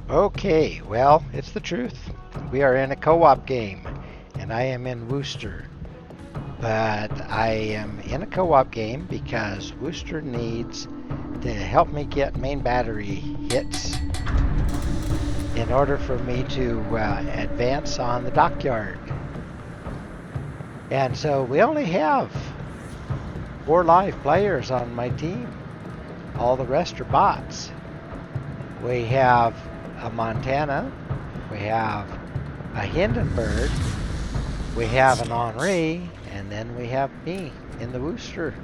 Okay, well, it's the truth. We are in a co-op game, and I am in Wooster. But I am in a co-op game because Wooster needs to help me get main battery hits in order for me to advance on the Dockyard. And so we only have 4 live players on my team. All the rest are bots. We have a Montana, we have a Hindenburg, we have an Henri, and then we have me in the Wooster.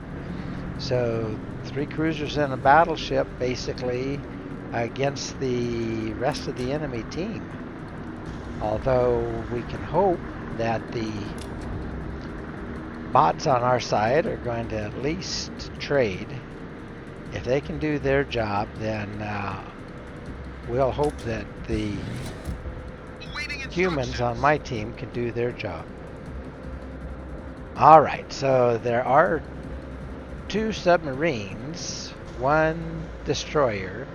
So 3 cruisers and a battleship basically against the rest of the enemy team. Although we can hope that the bots on our side are going to at least trade. If they can do their job, then we'll hope that the humans on my team can do their job. Alright, so there are 2 submarines, 1 destroyer,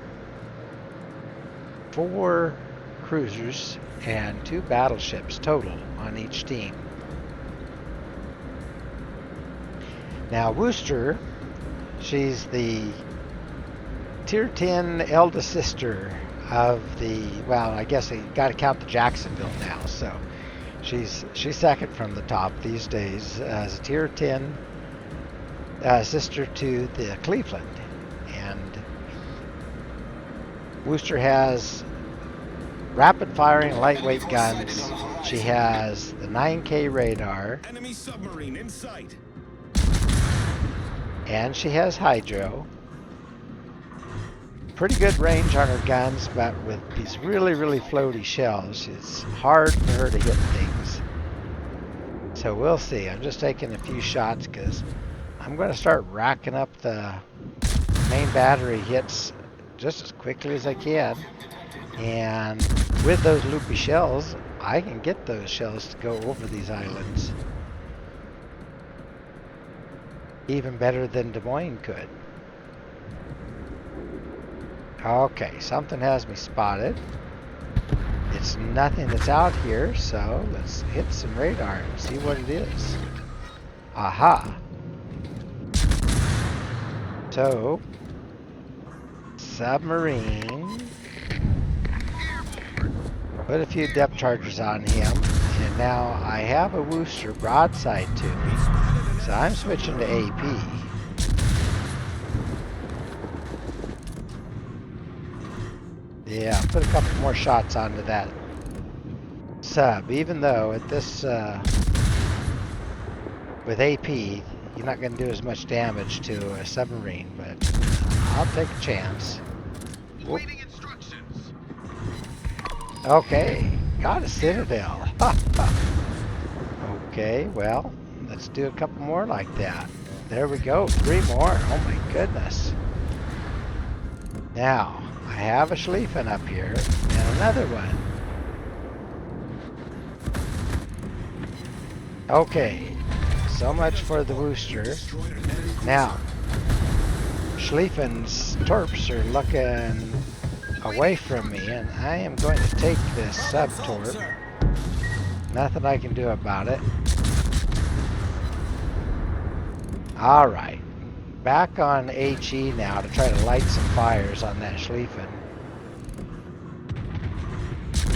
4 cruisers, and 2 battleships total on each team. Now Wooster, she's the Tier 10 eldest sister of the, well, I guess you got to count the Jacksonville now, so she's second from the top these days as a Tier 10 sister to the Cleveland. And Wooster has rapid firing lightweight guns. She has the 9K radar. Enemy submarine in sight. And she has hydro. Pretty good range on her guns, but with these really floaty shells, it's hard for her to hit things. So we'll see. I'm just taking a few shots because I'm going to start racking up the main battery hits just as quickly as I can. And with those loopy shells, I can get those shells to go over these islands even better than Des Moines could. Okay, something has me spotted. It's nothing that's out here, so let's hit some radar and see what it is. Aha! So, submarine. Put a few depth charges on him, and now I have a Wooster broadside to me, so I'm switching to AP. Yeah, put a couple more shots onto that sub, even though at this, with AP, you're not going to do as much damage to a submarine, but I'll take a chance. Waiting instructions. Okay, got a Citadel. Okay, well, let's do a couple more like that. There we go, 3 more. Oh my goodness. Now, I have a Schlieffen up here, and another one. Okay, so much for the Wooster. Now, Schlieffen's torps are looking away from me, and I am going to take this sub-torp. Nothing I can do about it. Alright. Back on HE now to try to light some fires on that Schlieffen.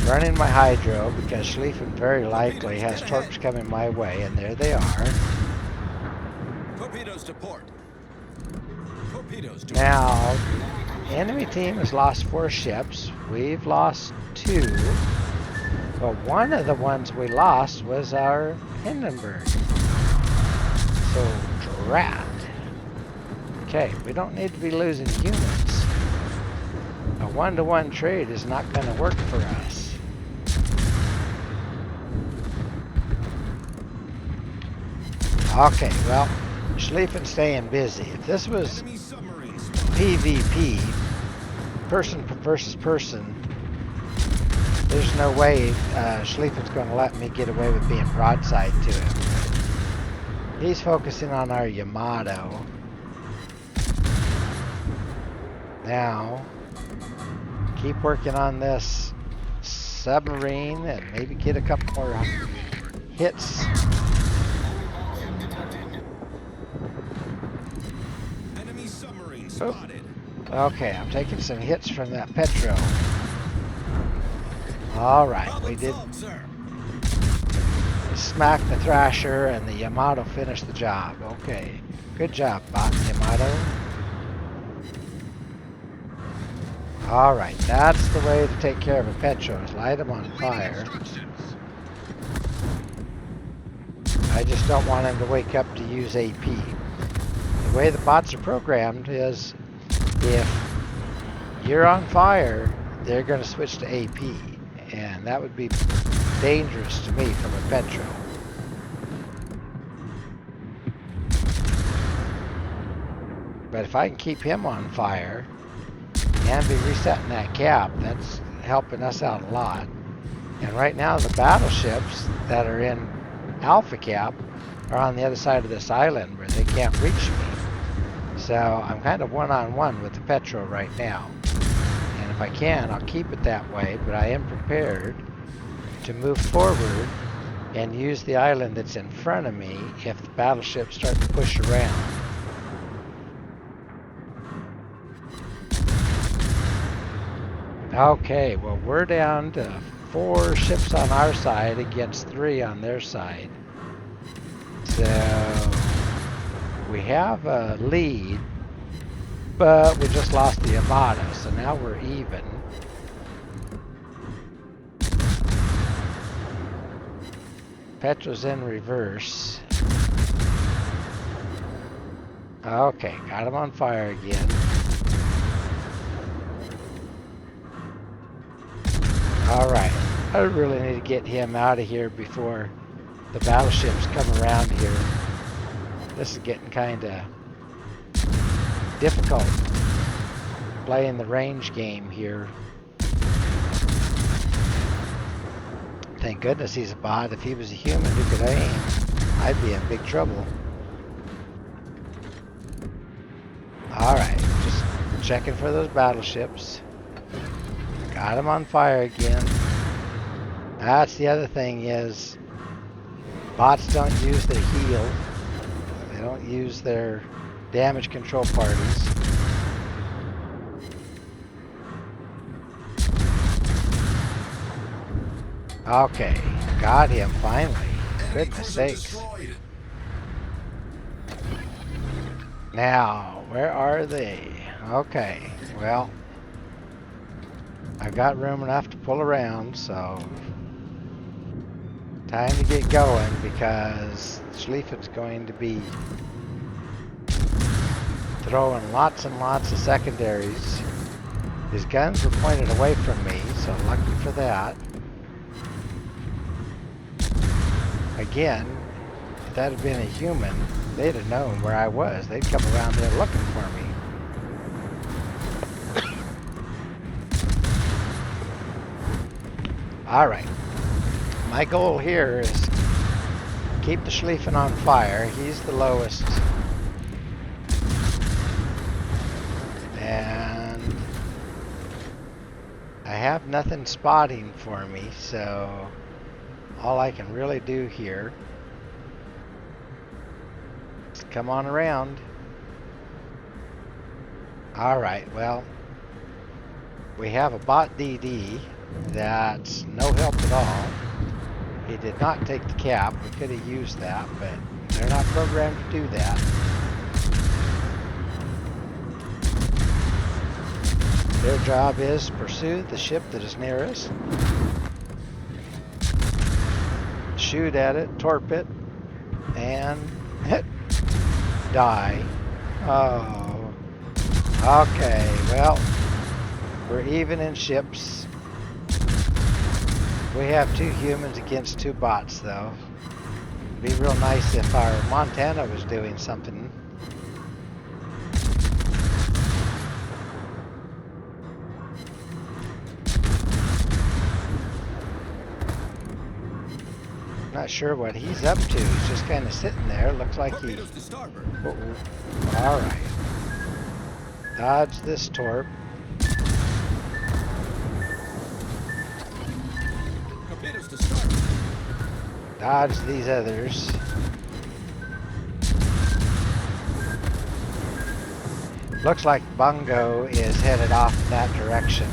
Running my hydro because Schlieffen very likely has torps coming my way, and there they are. Torpedoes to port. Torpedoes to Now, the enemy team has lost 4 ships. We've lost 2. But one of the ones we lost was our Hindenburg. So, drat. Okay, we don't need to be losing humans. A 1-to-1 trade is not going to work for us. Okay, well, Schlieffen's staying busy. If this was PvP, person versus person, there's no way Schlieffen's going to let me get away with being broadside to him. He's focusing on our Yamato. Now, keep working on this submarine and maybe get a couple more hits. Enemy submarine spotted. Okay, I'm taking some hits from that Petro. All right, we did smack the Thrasher, and the Yamato finished the job. Okay, good job, bot Yamato. All right, that's the way to take care of a Petro, is light them on fire. I just don't want him to wake up to use AP. The way the bots are programmed is if you're on fire, they're going to switch to AP, and that would be dangerous to me from a Petro. But if I can keep him on fire and be resetting that cap, that's helping us out a lot. And right now the battleships that are in Alpha Cap are on the other side of this island where they can't reach me. So I'm kind of one-on-one with the Petro right now. And if I can, I'll keep it that way, but I am prepared to move forward and use the island that's in front of me if the battleships start to push around. Okay, well, we're down to 4 ships on our side against 3 on their side. So we have a lead, but we just lost the Armada, so now we're even. Petro's in reverse. Okay, got him on fire again. Alright, I really need to get him out of here before the battleships come around here. This is getting kind of difficult playing the range game here. Thank goodness he's a bot. If he was a human who could aim, I'd be in big trouble. Alright, just checking for those battleships. Got him on fire again. That's the other thing is bots don't use their heal. They don't use their damage control parties. Okay, got him finally. Goodness sakes. Now, where are they? Okay, well, I've got room enough to pull around, so time to get going because Schlieffen's going to be throwing lots and lots of secondaries. His guns were pointed away from me, so lucky for that. Again, if that had been a human, they'd have known where I was. They'd come around there looking for me. Alright, my goal here is keep the Schlieffen on fire. He's the lowest. And I have nothing spotting for me, so all I can really do here is come on around. Alright, well, we have a bot DD that's no help at all. He did not take the cap. We could have used that, but they're not programmed to do that. Their job is pursue the ship that is nearest, shoot at it, torp it, and die. Oh, okay, well, we're even in ships. We have 2 humans against 2 bots, though. It'd be real nice if our Montana was doing something. Not sure what he's up to. He's just kind of sitting there. Looks like he... Alright. Dodge this torp. Dodge these others. Looks like Bungo is headed off in that direction.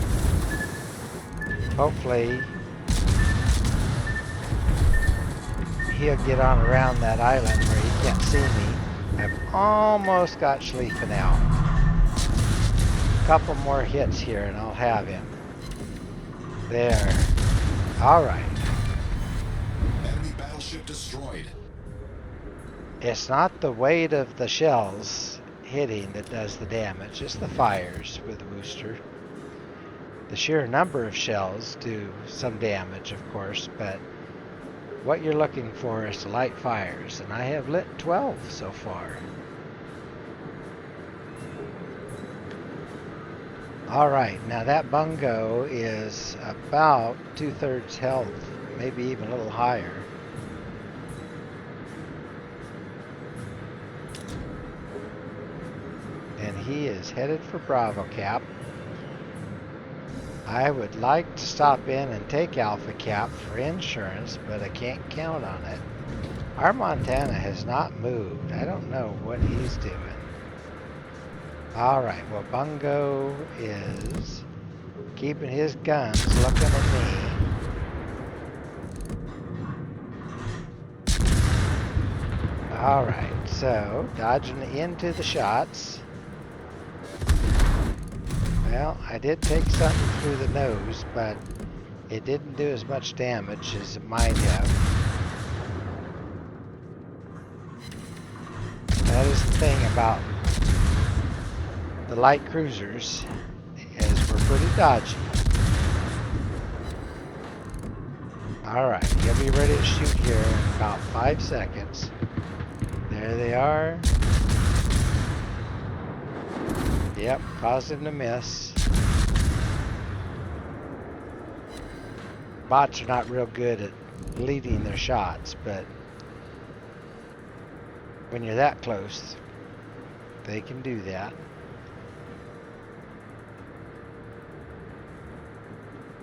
Hopefully he'll get on around that island where he can't see me. I've almost got Schleifen out. A couple more hits here and I'll have him. There. All right. Enemy battleship destroyed. It's not the weight of the shells hitting that does the damage, it's the fires with the Wooster. The sheer number of shells do some damage, of course, but what you're looking for is the light fires, and I have lit 12 so far. Alright, now that Bungo is about 2/3 health, maybe even a little higher. And he is headed for Bravo Cap. I would like to stop in and take Alpha Cap for insurance, but I can't count on it. Our Montana has not moved. I don't know what he's doing. Alright, well, Bungo is keeping his guns looking at me. Alright, so dodging into the shots. Well, I did take something through the nose, but it didn't do as much damage as it might have. That is the thing about the light cruisers, is we're pretty dodgy. Alright, he'll be ready to shoot here in about 5 seconds. There they are. Yep, caused him to miss. Bots are not real good at leading their shots, but when you're that close, they can do that.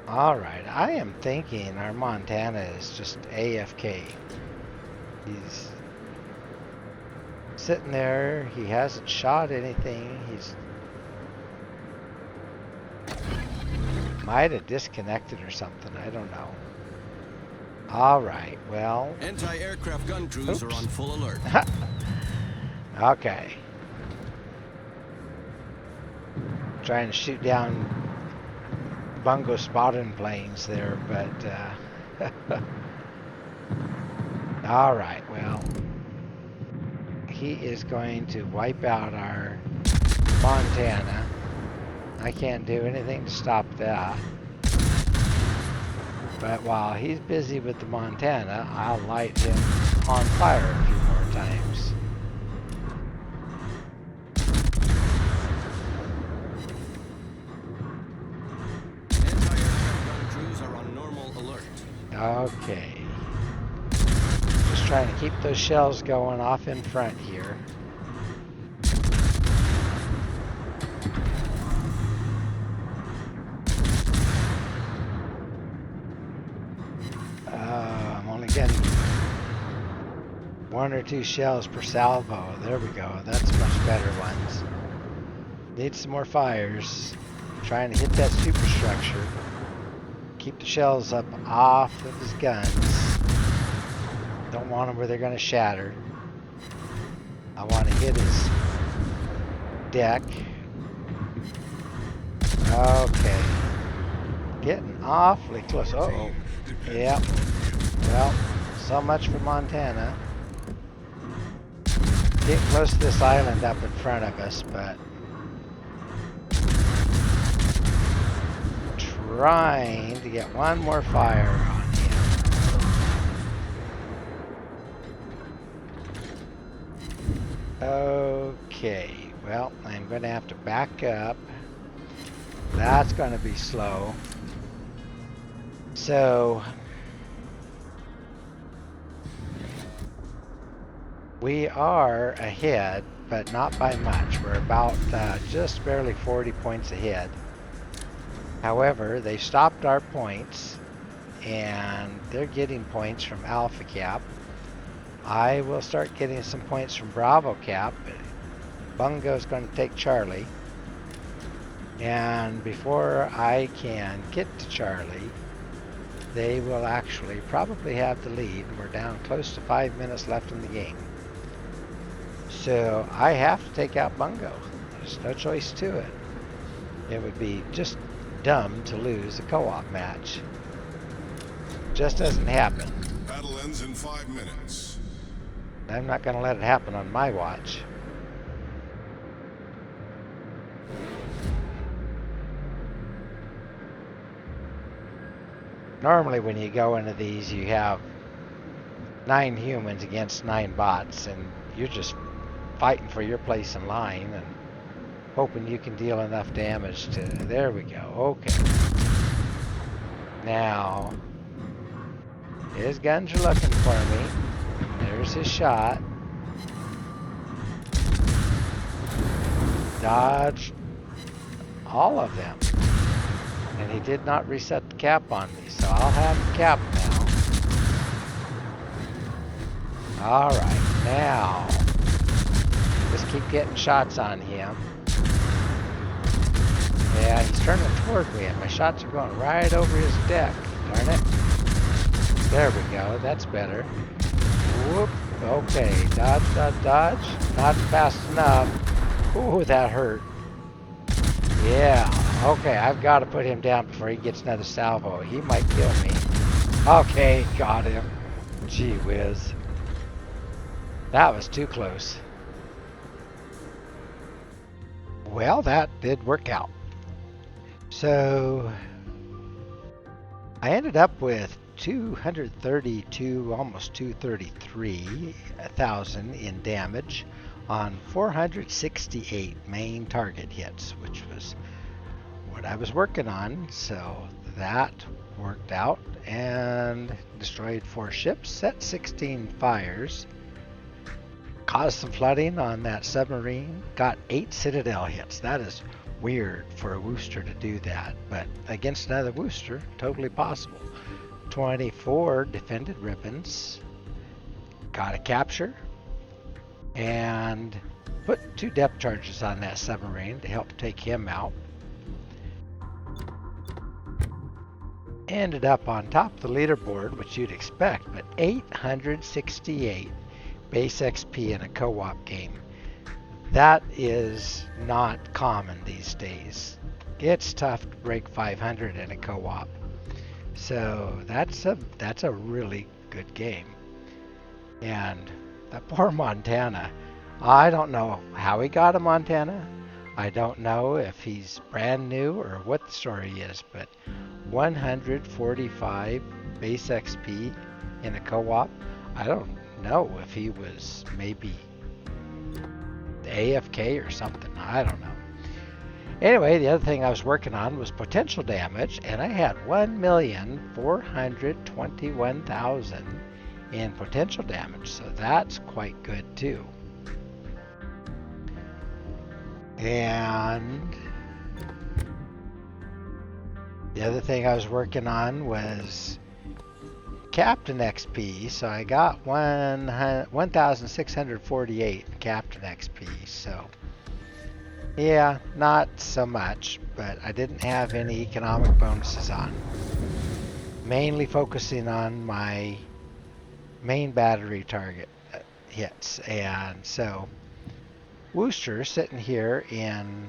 Alright, I am thinking our Montana is just AFK. He's sitting there, he hasn't shot anything, he's might have disconnected or something, I don't know. Alright, well. Anti-aircraft gun crews are on full alert. Okay. Trying to shoot down Bungo spotting planes there, but alright, well. He is going to wipe out our Montana. I can't do anything to stop that. But while he's busy with the Montana, I'll light him on fire a few more times. Anti-aircraft gun crews are on normal alert. Okay. Just trying to keep those shells going off in front here. I'm only getting 1 or 2 shells per salvo. There we go. That's much better ones. Need some more fires. Trying to hit that superstructure. Keep the shells up off of his guns. Don't want them where they're going to shatter. I want to hit his deck. Okay. Getting awfully close. Uh-oh. Yep. Well, so much for Montana. Getting close to this island up in front of us, but trying to get one more fire on him. Okay, well, I'm going to have to back up. That's going to be slow. So we are ahead, but not by much. We're about just barely 40 points ahead. However, they stopped our points and they're getting points from Alpha Cap. I will start getting some points from Bravo Cap. Bungo's going to take Charlie. And before I can get to Charlie, they will actually probably have the lead. We're down close to 5 minutes left in the game. So I have to take out Bungo. There's no choice to it. It would be just dumb to lose a co-op match. Just doesn't happen. Battle ends in 5 minutes. I'm not going to let it happen on my watch. Normally when you go into these, you have 9 humans against 9 bots, and you're just fighting for your place in line and hoping you can deal enough damage to... There we go. Okay. Now, his guns are looking for me. There's his shot. Dodged all of them. And he did not reset the cap on me, so I'll have the cap now. Alright, now just keep getting shots on him. Yeah, he's turning toward me and my shots are going right over his deck. Darn it. There we go, that's better. Whoop, okay, dodge, dodge, dodge. Not fast enough. Ooh, that hurt. Yeah, okay, I've got to put him down before he gets another salvo. He might kill me. Okay, got him. Gee whiz. That was too close. Well, that did work out. So, I ended up with 232, almost 233,000 in damage on 468 main target hits, which was what I was working on. So that worked out, and destroyed 4 ships, set 16 fires, caused some flooding on that submarine, got 8 Citadel hits. That is weird for a Wooster to do that, but against another Wooster, totally possible. 24 defended ribbons, got a capture, and put 2 depth charges on that submarine to help take him out. Ended up on top of the leaderboard, which you'd expect, but 868 base XP in a co-op game. That is not common these days. It's tough to break 500 in a co-op. So that's a really good game. And that poor Montana, I don't know how he got a Montana. I don't know if he's brand new or what the story is, but 145 base XP in a co-op. I don't know if he was maybe AFK or something. I don't know. Anyway, the other thing I was working on was potential damage, and I had 1,421,000 in potential damage, so that's quite good too. And the other thing I was working on was Captain XP, so I got 1,648 Captain XP, so yeah, not so much, but I didn't have any economic bonuses on. Mainly focusing on my main battery target hits, and so Wooster sitting here in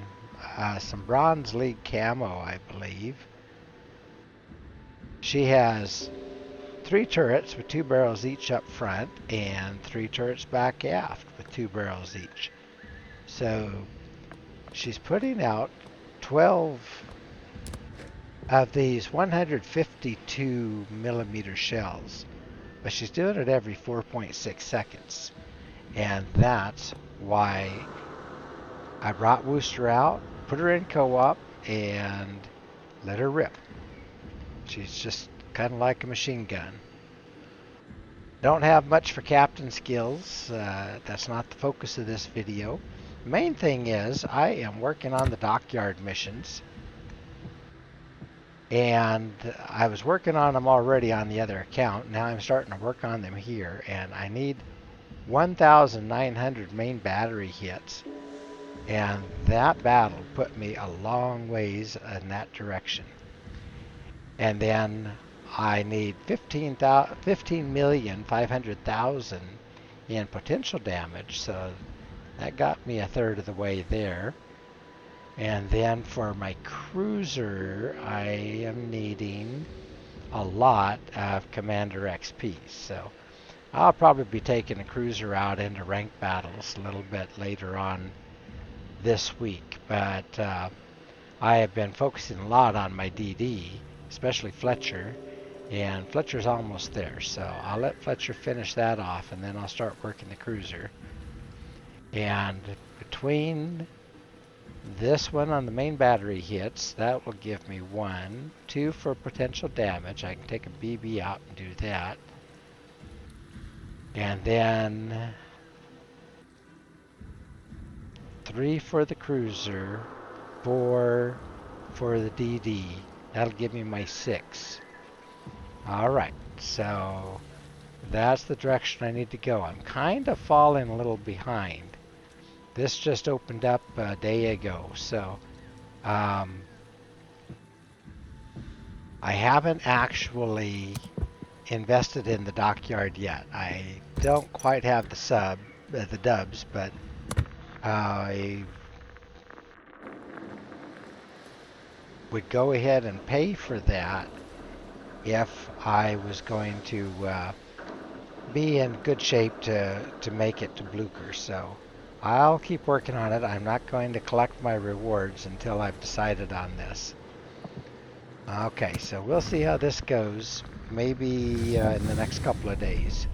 some Bronze League camo, I believe. She has 3 turrets with 2 barrels each up front, and 3 turrets back aft with 2 barrels each. So she's putting out 12 of these 152 millimeter shells, but she's doing it every 4.6 seconds. And that's why I brought Wooster out, put her in co-op, and let her rip. She's just kind of like a machine gun. Don't have much for captain skills. That's not the focus of this video. The main thing is I am working on the Dockyard missions. And I was working on them already on the other account. Now I'm starting to work on them here, and I need 1,900 main battery hits. And that battle put me a long ways in that direction. And then I need 15,500,000 in potential damage, so that got me a third of the way there. And then for my cruiser, I am needing a lot of Commander XP. So I'll probably be taking a cruiser out into ranked battles a little bit later on this week. But I have been focusing a lot on my DD, especially Fletcher. And Fletcher's almost there. So I'll let Fletcher finish that off, and then I'll start working the cruiser. And between this one on the main battery hits, that will give me 1, 2 for potential damage. I can take a BB out and do that. And then 3 for the cruiser, 4 for the DD. That'll give me my 6. Alright, so that's the direction I need to go. I'm kind of falling a little behind. This just opened up a day ago, so I haven't actually invested in the Dockyard yet. I don't quite have the dubs, but I would go ahead and pay for that if I was going to be in good shape to make it to Blucher. So I'll keep working on it. I'm not going to collect my rewards until I've decided on this. Okay, so we'll see how this goes, maybe in the next couple of days.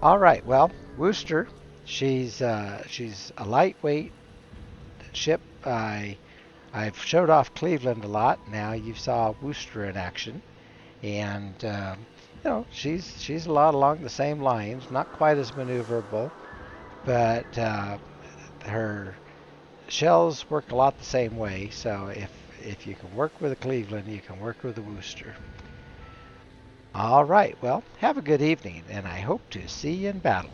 All right, well, Wooster, she's a lightweight ship. I've showed off Cleveland a lot. Now you saw Wooster in action, and she's a lot along the same lines. Not quite as maneuverable, but her shells work a lot the same way. So if you can work with a Cleveland, you can work with a Wooster. All right, well, have a good evening, and I hope to see you in battle.